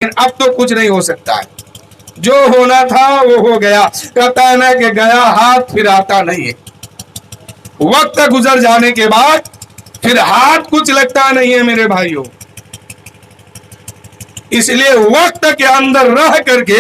اب تو کچھ نہیں ہو سکتا ہے، جو ہونا تھا وہ ہو گیا. کہتا ہے نا کہ گیا ہاتھ پھر آتا نہیں ہے. وقت گزر جانے کے بعد پھر ہاتھ کچھ لگتا نہیں ہے میرے بھائیوں. اس لیے وقت کے اندر رہ کر کے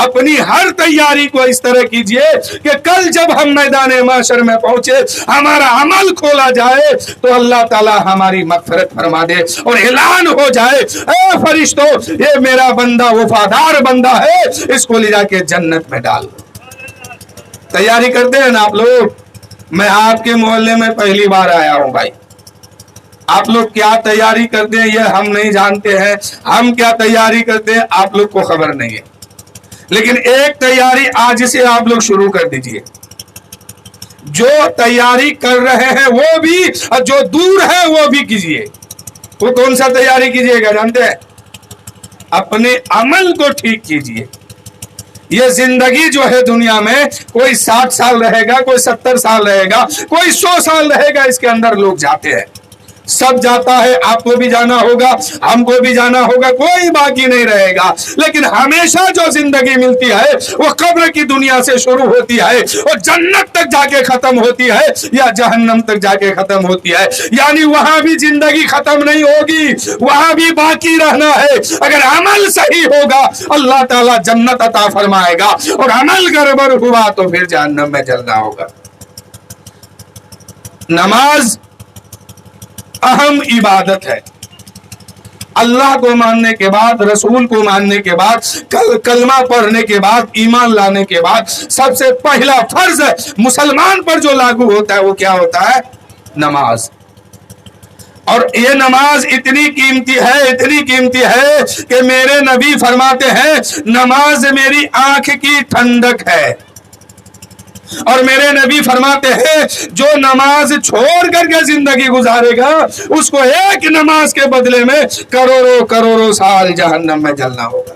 اپنی ہر تیاری کو اس طرح کیجئے کہ کل جب ہم میدان محشر میں پہنچے، ہمارا عمل کھولا جائے تو اللہ تعالی ہماری مغفرت فرما دے اور اعلان ہو جائے، اے فرشتوں یہ میرا بندہ وفادار بندہ ہے، اس کو لے جا کے جنت میں ڈال دو. تیاری کرتے ہیں نا آپ لوگ؟ میں آپ کے محلے میں پہلی بار آیا ہوں بھائی. آپ لوگ کیا تیاری کرتے ہیں یہ ہم نہیں جانتے ہیں، ہم کیا تیاری کرتے ہیں آپ لوگ کو خبر نہیں ہے. لیکن ایک تیاری آج سے آپ لوگ شروع کر دیجئے. جو تیاری کر رہے ہیں وہ بھی اور جو دور ہے وہ بھی کیجئے. وہ کون سا تیاری کیجئے گا جانتے ہیں؟ اپنے عمل کو ٹھیک کیجئے. یہ زندگی جو ہے دنیا میں کوئی 60 سال رہے گا، کوئی 70 سال رہے گا، کوئی 100 سال رہے گا. اس کے اندر لوگ جاتے ہیں، سب جاتا ہے. آپ کو بھی جانا ہوگا، ہم کو بھی جانا ہوگا، کوئی باقی نہیں رہے گا. لیکن ہمیشہ جو زندگی ملتی ہے وہ قبر کی دنیا سے شروع ہوتی ہے اور جنت تک جا کے ختم ہوتی ہے یا جہنم تک جا کے ختم ہوتی ہے. یعنی وہاں بھی زندگی ختم نہیں ہوگی، وہاں بھی باقی رہنا ہے. اگر عمل صحیح ہوگا اللہ تعالیٰ جنت عطا فرمائے گا، اور عمل گڑبڑ ہوا تو پھر جہنم میں جلنا ہوگا. نماز اہم عبادت ہے. اللہ کو ماننے کے بعد، رسول کو ماننے کے بعد، کلمہ پڑھنے کے بعد، ایمان لانے کے بعد سب سے پہلا فرض مسلمان پر جو لاگو ہوتا ہے وہ کیا ہوتا ہے؟ نماز. اور یہ نماز اتنی قیمتی ہے، اتنی قیمتی ہے کہ میرے نبی فرماتے ہیں نماز میری آنکھ کی ٹھنڈک ہے. اور میرے نبی فرماتے ہیں جو نماز چھوڑ کر کے زندگی گزارے گا اس کو ایک نماز کے بدلے میں کروڑوں کروڑوں سال جہنم میں جلنا ہوگا.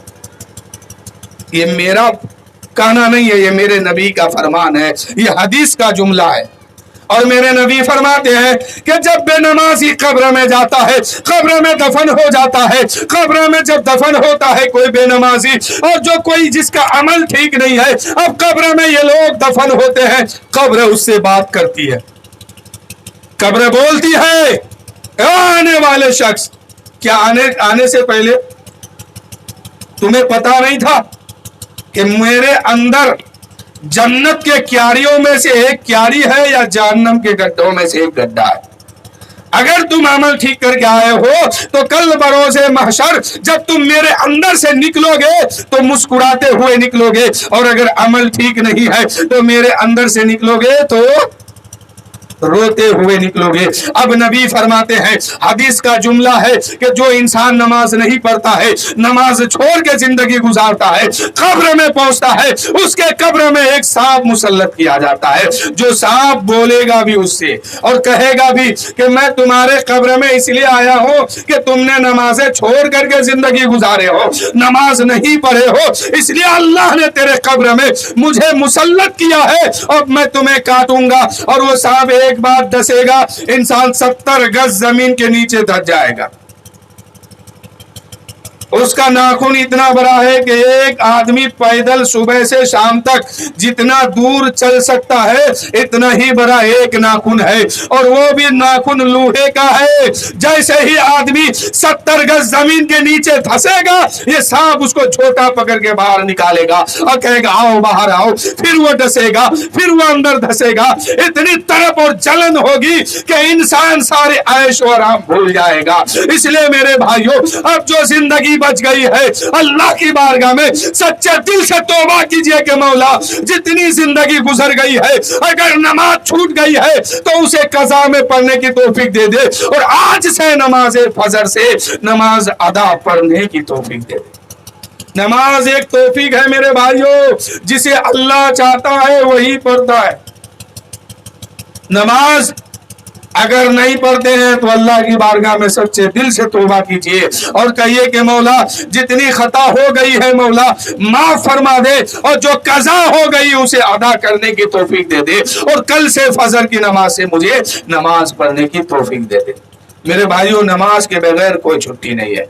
یہ میرا کہنا نہیں ہے، یہ میرے نبی کا فرمان ہے، یہ حدیث کا جملہ ہے. اور میرے نبی فرماتے ہیں کہ جب بے نمازی قبر میں جاتا ہے، قبر میں دفن ہو جاتا ہے، قبر میں جب دفن ہوتا ہے کوئی بے نمازی اور جو کوئی جس کا عمل ٹھیک نہیں ہے، اب قبر میں یہ لوگ دفن ہوتے ہیں، قبر اس سے بات کرتی ہے. قبر بولتی ہے اے آنے والے شخص، کیا آنے سے پہلے تمہیں پتا نہیں تھا کہ میرے اندر جنت کے کیاریوں میں سے ایک کیاری ہے یا جہنم کے گڈھوں میں سے ایک گڈھا ہے؟ اگر تم عمل ٹھیک کر کے آئے ہو تو کل بروز محشر جب تم میرے اندر سے نکلو گے تو مسکراتے ہوئے نکلو گے، اور اگر عمل ٹھیک نہیں ہے تو میرے اندر سے نکلو گے تو روتے ہوئے نکلو گے. اب نبی فرماتے ہیں، حدیث کا جملہ ہے کہ جو انسان نماز نہیں پڑھتا ہے، نماز چھوڑ کے زندگی گزارتا ہے، قبر میں پہنچتا ہے، اس کے قبر میں ایک سانپ مسلط کیا جاتا ہے. جو سانپ بولے گا بھی اس سے اور کہے گا بھی کہ میں تمہارے قبر میں اس لیے آیا ہوں کہ تم نے نمازیں چھوڑ کر کے زندگی گزارے ہو، نماز نہیں پڑھے ہو، اس لیے اللہ نے تیرے قبر میں مجھے مسلط کیا ہے اور میں تمہیں کاٹوں گا. اور وہ سانپ ایک بار ڈسے گا، انسان 70 گز زمین کے نیچے دب جائے گا. اس کا ناخن اتنا بڑا ہے کہ ایک آدمی پیدل صبح سے شام تک جتنا دور چل سکتا ہے اتنا ہی بڑا ایک ناخن ہے، اور وہ بھی ناخن لوہے کا ہے. جیسے ہی آدمی 70 گز زمین کے نیچے دھسے گا یہ سانپ اس کو چھوٹا پکڑ کے باہر نکالے گا اور کہے گا آؤ باہر آؤ. پھر وہ ڈسے گا، پھر وہ اندر دھسے گا. اتنی تڑپ اور جلن ہوگی کہ انسان سارے عیش و آرام بھول جائے گا. اس لیے میرے بھائیوں اب جو زندگی بچ گئی ہے اللہ کی بارگاہ میں سچے دل سے توبہ کیجئے کہ مولا جتنی زندگی گزر گئی ہے اگر نماز چھوٹ گئی ہے تو اسے قضا میں پڑھنے کی توفیق دے دے، اور آج سے نماز فجر سے نماز ادا پڑھنے کی توفیق دے دے. نماز ایک توفیق ہے میرے بھائیوں، جسے اللہ چاہتا ہے وہی پڑھتا ہے. نماز اگر نہیں پڑھتے ہیں تو اللہ کی بارگاہ میں سچے دل سے توبہ کیجئے اور کہیے کہ مولا جتنی خطا ہو گئی ہے مولا معاف فرما دے، اور جو قضا ہو گئی اسے ادا کرنے کی توفیق دے دے، اور کل سے فجر کی نماز سے مجھے نماز پڑھنے کی توفیق دے دے. میرے بھائیوں نماز کے بغیر کوئی چھٹی نہیں ہے.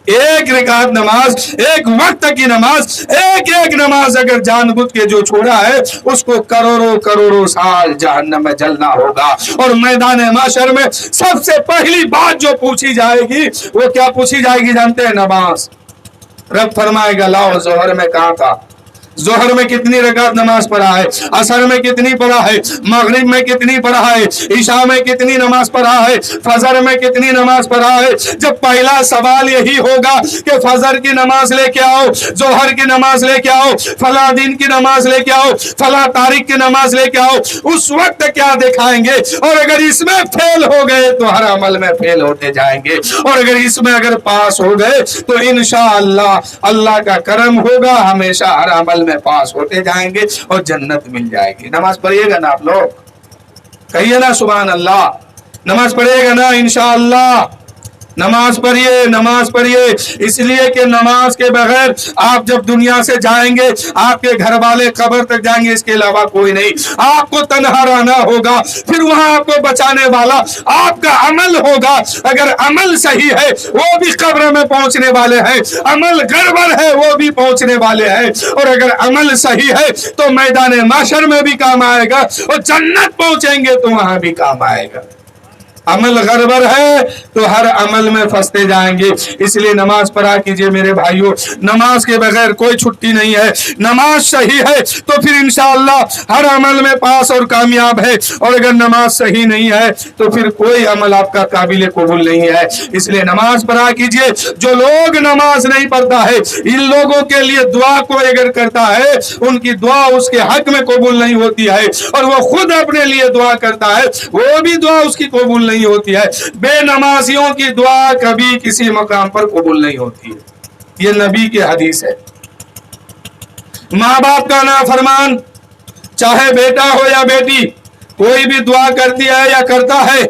ایک رکعت نماز، ایک وقت کی نماز، ایک نماز اگر جان بوجھ کے جو چھوڑا ہے اس کو کروڑوں سال جہنم میں جلنا ہوگا۔ اور میدان محشر میں سب سے پہلی بات جو پوچھی جائے گی وہ کیا پوچھی جائے گی جانتے ہیں؟ نماز۔ رب فرمائے گا لاؤ ظہر میں کہاں تھا، ظہر میں کتنی رکعت نماز پڑھا ہے، عصر میں کتنی پڑھا ہے، مغرب میں کتنی پڑھا ہے، عشاء میں کتنی نماز پڑھا ہے، فجر میں کتنی نماز پڑھا ہے۔ جب پہلا سوال یہی ہوگا کہ فجر کی نماز لے کے آؤ، ظہر کی نماز لے کے آؤ، فلاں دن کی نماز لے کے آؤ، فلاں تاریخ کی نماز لے کے آؤ، اس وقت کیا دکھائیں گے؟ اور اگر اس میں فیل ہو گئے تو ہر عمل میں فیل ہوتے جائیں گے، اور اگر پاس ہو گئے تو انشاءاللہ اللہ کا کرم ہوگا، ہمیشہ ہر عمل میں پاس ہوتے جائیں گے اور جنت مل جائے گی۔ نماز پڑھیے گا نا آپ لوگ؟ کہیے نا سبحان اللہ۔ نماز پڑھیے گا نا انشاءاللہ؟ نماز پڑھیے اس لیے کہ نماز کے بغیر آپ جب دنیا سے جائیں گے آپ کے گھر والے قبر تک جائیں گے، اس کے علاوہ کوئی نہیں۔ آپ کو تنہا رہنا ہوگا، پھر وہاں آپ کو بچانے والا آپ کا عمل ہوگا۔ اگر عمل صحیح ہے وہ بھی قبر میں پہنچنے والے ہیں، عمل گڑبڑ ہے وہ بھی پہنچنے والے ہیں۔ اور اگر عمل صحیح ہے تو میدان محشر میں بھی کام آئے گا، اور جنت پہنچیں گے تو وہاں بھی کام آئے گا۔ عمل گڑبڑ ہے تو ہر عمل میں پھنستے جائیں گے۔ اس لیے نماز پڑھا کیجئے میرے بھائیوں، نماز کے بغیر کوئی چھٹی نہیں ہے۔ نماز صحیح ہے تو پھر انشاءاللہ ہر عمل میں پاس اور کامیاب ہے، اور اگر نماز صحیح نہیں ہے تو پھر کوئی عمل آپ کا قابل قبول نہیں ہے۔ اس لیے نماز پڑھا کیجئے۔ جو لوگ نماز نہیں پڑھتا ہے ان لوگوں کے لیے دعا کوئی اگر کرتا ہے ان کی دعا اس کے حق میں قبول نہیں ہوتی ہے، اور وہ خود اپنے لیے دعا کرتا ہے وہ بھی دعا اس کی قبول نہیں ہوتی ہے۔ بے نمازیوں کی دعا کبھی کسی مقام پر قبول نہیں ہوتی ہے، یہ نبی کی حدیث ہے۔ ماں باپ کا نافرمان چاہے بیٹا ہو یا بیٹی، کوئی بھی دعا کرتی ہے یا کرتا ہے،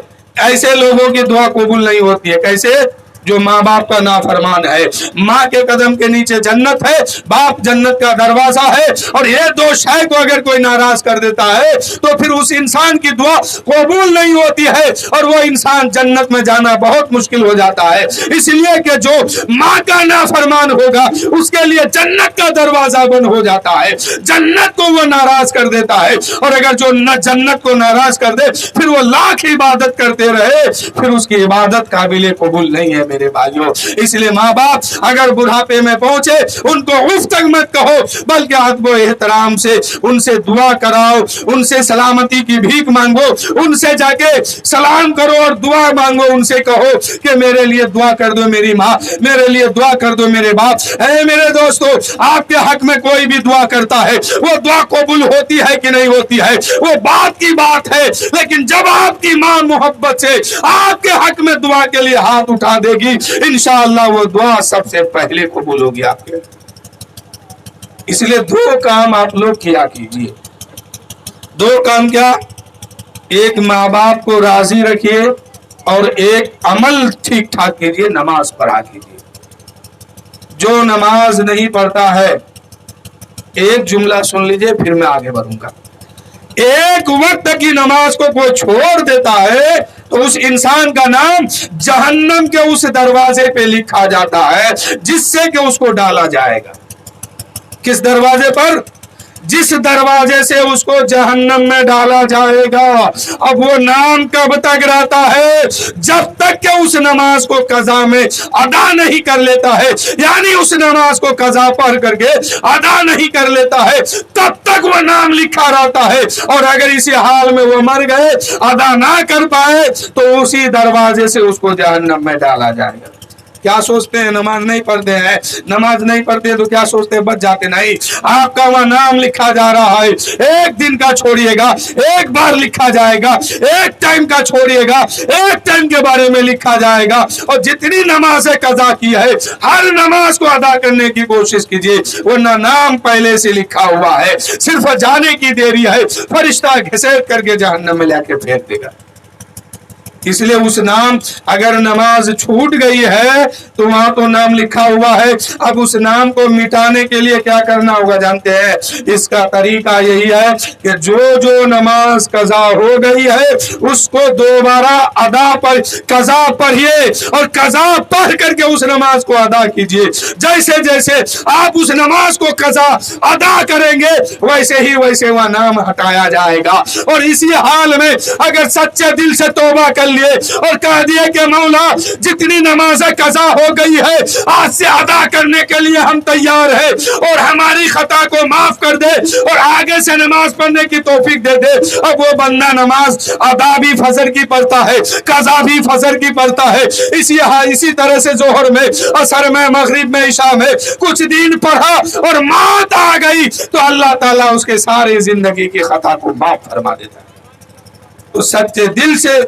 ایسے لوگوں کی دعا قبول نہیں ہوتی ہے۔ کیسے؟ جو ماں باپ کا نافرمان ہے۔ ماں کے قدم کے نیچے جنت ہے، باپ جنت کا دروازہ ہے، اور یہ دو شے کو اگر کوئی ناراض کر دیتا ہے تو پھر اس انسان کی دعا قبول نہیں ہوتی ہے، اور وہ انسان جنت میں جانا بہت مشکل ہو جاتا ہے۔ اس لیے کہ جو ماں کا نافرمان ہوگا اس کے لیے جنت کا دروازہ بند ہو جاتا ہے، جنت کو وہ ناراض کر دیتا ہے، اور اگر جو جنت کو ناراض کر دے پھر وہ لاکھ عبادت کرتے رہے پھر اس کی عبادت قابل قبول نہیں ہے میرے بھائیوں۔ اس لیے ماں باپ اگر بڑھاپے میں پہنچے ان کو اف تک مت کہو، بلکہ ادب و احترام سے ان سے دعا کراؤ، ان سے سلامتی کی بھیک مانگو، ان سے جا کے سلام کرو اور دعا مانگو، ان سے کہو کہ میرے لیے دعا کر دو میری ماں، میرے لیے دعا کر دو میرے باپ۔ اے میرے دوستو، آپ کے حق میں کوئی بھی دعا کرتا ہے وہ دعا قبول ہوتی ہے کہ نہیں ہوتی ہے وہ بات کی بات ہے، لیکن جب آپ کی ماں محبت سے آپ کے حق میں دعا کے لیے ہاتھ اٹھا دے گی انشاءاللہ وہ دعا سب سے پہلے قبول ہوگی آپ کے۔ اس لیے دو کام آپ لوگ کیا کیجئے۔ دو کام کیا؟ ایک ماں باپ کو راضی رکھیے اور ایک عمل ٹھیک ٹھاک کیجئے، نماز پڑھا کیجئے۔ جو نماز نہیں پڑھتا ہے، ایک جملہ سن لیجئے پھر میں آگے بڑھوں گا، ایک وقت کی نماز کو کوئی چھوڑ دیتا ہے تو اس انسان کا نام جہنم کے اس دروازے پہ لکھا جاتا ہے جس سے کہ اس کو ڈالا جائے گا۔ کس دروازے پر؟ جس دروازے سے اس کو جہنم میں ڈالا جائے گا۔ اب وہ نام کب تک رہتا ہے؟ جب تک کہ اس نماز کو قضا میں ادا نہیں کر لیتا ہے، یعنی اس نماز کو قضا پڑھ کر کے ادا نہیں کر لیتا ہے تب تک وہ نام لکھا رہتا ہے، اور اگر اسی حال میں وہ مر گئے ادا نہ کر پائے تو اسی دروازے سے اس کو جہنم میں ڈالا جائے گا۔ کیا سوچتے ہیں نماز نہیں پڑھتے ہیں؟ نماز نہیں پڑھتے تو کیا سوچتے ہیں بچ جاتے؟ نہیں، آپ کا وہ نام لکھا جا رہا ہے۔ ایک دن کا چھوڑیے گا ایک بار لکھا جائے گا، ایک ٹائم کا چھوڑیے گا ایک ٹائم کے بارے میں لکھا جائے گا، اور جتنی نمازیں قضا کی ہے ہر نماز کو ادا کرنے کی کوشش کیجیے، ورنہ نام پہلے سے لکھا ہوا ہے، صرف جانے کی دیری ہے، فرشتہ گھسیٹ کر کے جہنم میں لے کے پھینک دے گا۔ اس لیے اس نام اگر نماز چھوٹ گئی ہے تو وہاں تو نام لکھا ہوا ہے، اب اس نام کو مٹانے کے لیے کیا کرنا ہوگا جانتے ہیں؟ اس کا طریقہ یہی ہے کہ جو نماز قضا ہو گئی ہے اس کو دوبارہ ادا پر قضا پڑھیے اور قضا پڑھ کر کے اس نماز کو ادا کیجیے۔ جیسے جیسے آپ اس نماز کو قضا ادا کریں گے ویسے وہ نام ہٹایا جائے گا۔ اور اسی حال میں اگر سچے دل سے توبہ کر لیے اور کہہ دیے کہ مولا جتنی نمازیں قضا ہو گئی ہے آج سے ادا کرنے کے لیے ہم تیار ہیں، اور ہماری خطا کو معاف کر دے اور آگے سے نماز پڑھنے کی توفیق دے دے، اب وہ بندہ نماز ادا بھی فجر کی پڑھتا ہے، قضا بھی فجر کی پڑھتا ہے۔ اسی طرح سے ظہر میں، عصر میں، مغرب میں، عشاء میں کچھ دن پڑھا اور موت آ گئی تو اللہ تعالیٰ اس کے سارے زندگی کی خطا کو معاف فرما دیتا ہے۔ تو سچے دل سے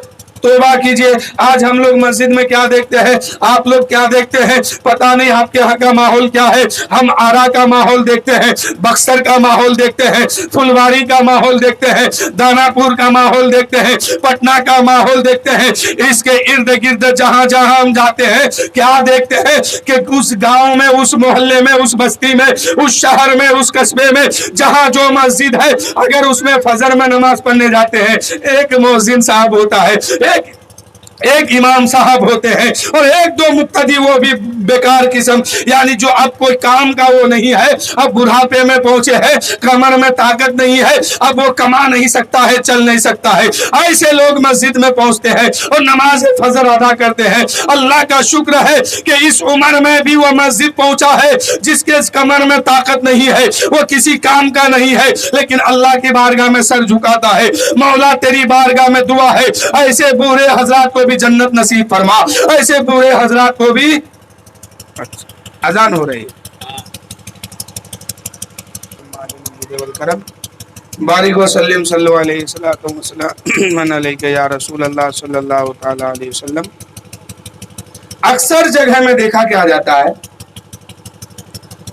توبہ کیجئے۔ آج ہم لوگ مسجد میں کیا دیکھتے ہیں، آپ لوگ کیا دیکھتے ہیں، پتہ نہیں آپ کے یہاں کا ماحول کیا ہے۔ ہم آرا کا ماحول دیکھتے ہیں، بکسر کا ماحول دیکھتے ہیں، پھلواری کا ماحول دیکھتے ہیں، دانا پور کا ماحول دیکھتے ہیں، پٹنہ کا ماحول دیکھتے ہیں۔ اس کے ارد گرد جہاں جہاں ہم جاتے ہیں کیا دیکھتے ہیں کہ اس گاؤں میں، اس محلے میں، اس بستی میں، اس شہر میں، اس قصبے میں جہاں جو مسجد ہے اگر اس میں فجر میں نماز پڑھنے جاتے ہیں ایک مؤذن صاحب ہوتا ہے، ایک امام صاحب ہوتے ہیں اور ایک دو مقتدی، وہ بھی بیکار قسم، یعنی جو اب کوئی کام کا وہ نہیں ہے، اب بڑھاپے میں پہنچے ہے، کمر میں طاقت نہیں ہے، اب وہ کما نہیں سکتا ہے، چل نہیں سکتا ہے، ایسے لوگ مسجد میں پہنچتے ہیں اور نماز فجر ادا کرتے ہیں۔ اللہ کا شکر ہے کہ اس عمر میں بھی وہ مسجد پہنچا ہے، جس کے کمر میں طاقت نہیں ہے، وہ کسی کام کا نہیں ہے، لیکن اللہ کی بارگاہ میں سر جھکاتا ہے، مولا تیری بارگاہ میں دعا ہے ایسے بوڑھے حضرات کو بھی جنت نصیب فرما، ایسے بوڑھے حضرات کو بھی۔ اذان ہو رہی ہے، بارک وسلم صلی اللہ علیہ وسلم من علیک یا رسول اللہ صلی اللہ تعالی علیہ وسلم۔ اکثر جگہ میں دیکھا کیا جاتا ہے،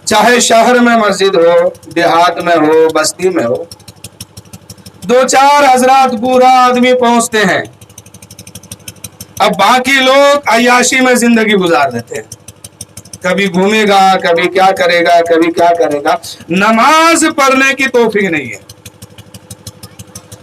چاہے شہر میں مسجد ہو، دیہات میں ہو، بستی میں ہو، دو چار حضرات بوڑھا آدمی پہنچتے ہیں، اب باقی لوگ عیاشی میں زندگی گزار دیتے ہیں، کبھی گھومے گا، کبھی کیا کرے گا، کبھی کیا کرے گا، نماز پڑھنے کی توفیق نہیں ہے۔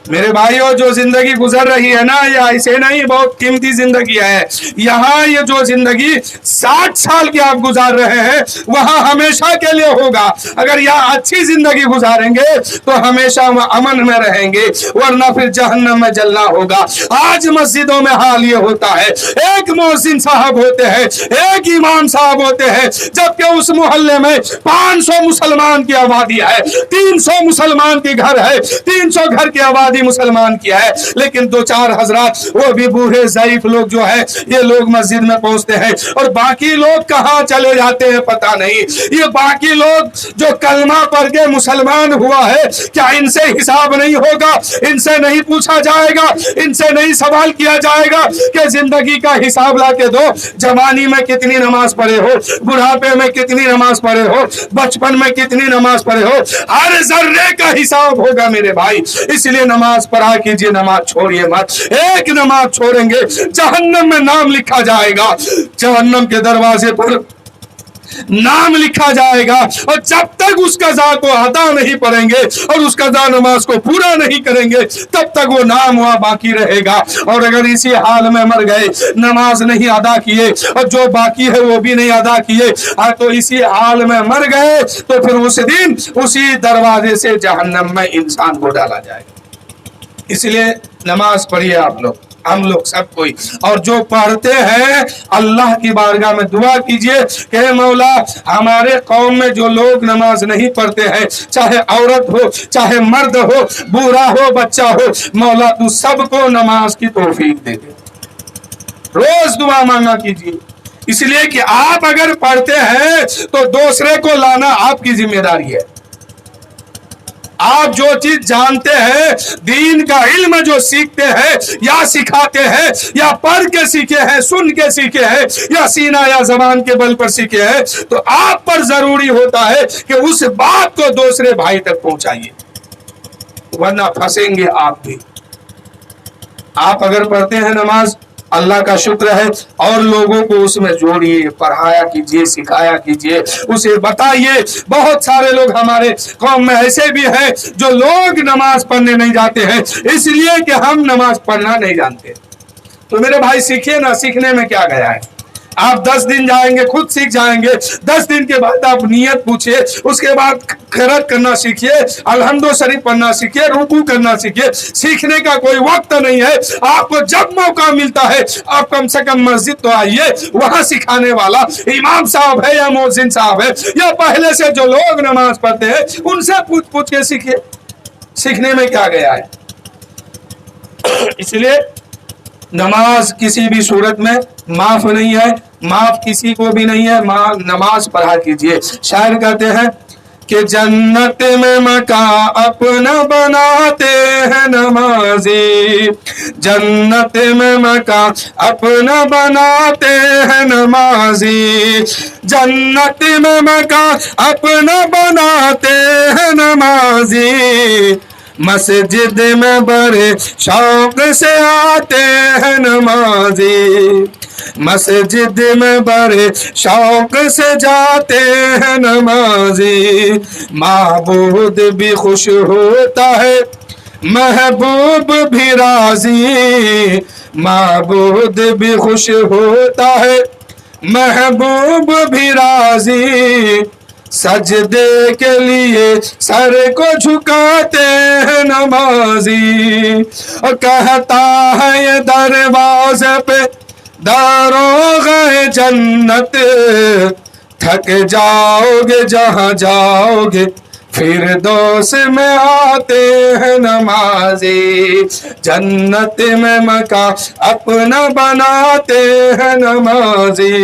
میرے بھائیوں جو زندگی گزر رہی ہے نا، یہ ایسے نہیں بہت قیمتی زندگی ہے، یہاں یہ جو زندگی 60 سال کی آپ گزار رہے ہیں وہاں ہمیشہ کے لیے ہوگا۔ اگر یہاں اچھی زندگی گزاریں گے تو ہمیشہ وہ امن میں رہیں گے، ورنہ پھر جہنم میں جلنا ہوگا۔ آج مسجدوں میں حال یہ ہوتا ہے، ایک مؤذن صاحب ہوتے ہیں، ایک امام صاحب ہوتے ہیں، جبکہ اس محلے میں 500 مسلمان کی آبادی ہے، 300 مسلمان کی گھر ہے، 300 گھر کی آبادی مسلمان کیا ہے، لیکن دو چار حضرات وہ بھی بوڑھے ضعیف لوگ جو ہے یہ لوگ مسجد میں پہنچتے ہیں، اور باقی لوگ کہاں چلے جاتے ہیں پتہ نہیں۔ یہ باقی لوگ جو کلمہ پڑھ کے مسلمان ہوا ہے، کیا ان سے حساب نہیں ہوگا؟ ان سے نہیں پوچھا جائے گا؟ ان سے نہیں سوال کیا جائے گا کہ زندگی کا حساب لا کے دو، جوانی میں کتنی نماز پڑھے ہو، بڑھاپے میں کتنی نماز پڑھے ہو، بچپن میں کتنی نماز پڑھے ہو؟ ہر ذرے کا حساب ہوگا میرے بھائی۔ اس لیے نماز پڑھا کیجئے، نماز چھوڑیے مت۔ ایک نماز چھوڑیں گے جہنم میں نام لکھا جائے گا، جہنم کے دروازے پر نام لکھا جائے گا، اور جب تک اس قضا کو ادا نہیں پڑھیں گے اور اس قضا نماز کو پورا نہیں کریں گے تب تک وہ نام وہاں باقی رہے گا۔ اور اگر اسی حال میں مر گئے، نماز نہیں ادا کیے اور جو باقی ہے وہ بھی نہیں ادا کیے، تو اسی حال میں مر گئے تو پھر اس دن اسی دروازے سے جہنم میں انسان کو ڈالا جائے گا۔ اس لیے نماز پڑھیے آپ لوگ، ہم لوگ سب کوئی، اور جو پڑھتے ہیں اللہ کی بارگاہ میں دعا کیجئے کہ مولا ہمارے قوم میں جو لوگ نماز نہیں پڑھتے ہیں، چاہے عورت ہو، چاہے مرد ہو، بوڑھا ہو، بچہ ہو، مولا تو سب کو نماز کی توفیق دے دے۔ روز دعا مانگا کیجئے، اس لیے کہ آپ اگر پڑھتے ہیں تو دوسرے کو لانا آپ کی ذمہ داری ہے۔ آپ جو چیز جانتے ہیں، دین کا علم جو سیکھتے ہیں یا سکھاتے ہیں، یا پڑھ کے سیکھے ہیں، سن کے سیکھے ہیں، یا سینہ یا زبان کے بل پر سیکھے ہیں، تو آپ پر ضروری ہوتا ہے کہ اس بات کو دوسرے بھائی تک پہنچائیے، ورنہ پھنسیں گے آپ بھی۔ آپ اگر پڑھتے ہیں نماز اللہ کا شکر ہے، اور لوگوں کو اس میں جوڑیے، پڑھایا کیجیے، سکھایا کیجیے، اسے بتائیے۔ بہت سارے لوگ ہمارے قوم میں ایسے بھی ہیں جو لوگ نماز پڑھنے نہیں جاتے ہیں اس لیے کہ ہم نماز پڑھنا نہیں جانتے۔ تو میرے بھائی سیکھیے نا، سیکھنے میں کیا گیا ہے؟ آپ 10 دن جائیں گے، خود سیکھ جائیں گے۔ 10 دن کے بعد آپ نیت پوچھئے، اس کے بعد قرات کرنا سیکھیے، الحمد شریف پڑھنا سیکھیے، رکوع کرنا سیکھیے۔ سیکھنے کا کوئی وقت نہیں ہے، آپ کو جب موقع ملتا ہے آپ کم سے کم مسجد تو آئیے، وہاں سکھانے والا امام صاحب ہے یا مؤذن صاحب ہے یا پہلے سے جو لوگ نماز پڑھتے ہیں ان سے پوچھ پوچھ کے سیکھیے۔ سیکھنے میں کیا گیا ہے؟ اس لیے نماز کسی بھی صورت میں معاف نہیں ہے، معاف کسی کو بھی نہیں ہے، نماز پڑھا کیجئے۔ شاعر کہتے ہیں کہ جنت میں مکان اپنا بناتے ہیں نمازی، جنت میں مکان اپنا بناتے ہیں نمازی، جنت میں مکان اپنا بناتے ہیں نمازی، مسجد میں بڑے شوق سے آتے ہیں نمازی، مسجد میں بڑے شوق سے جاتے ہیں نمازی، معبود بھی خوش ہوتا ہے محبوب بھی راضی، معبود بھی خوش ہوتا ہے محبوب بھی راضی، سجدے کے لیے سر کو جھکاتے ہیں نمازی، اور کہتا ہے یہ دروازے پہ داروغہ جنت، تھک جاؤ گے جہاں جاؤ گے فردوس میں آتے ہیں نمازی، جنت میں مکان اپنا بناتے ہیں نمازی۔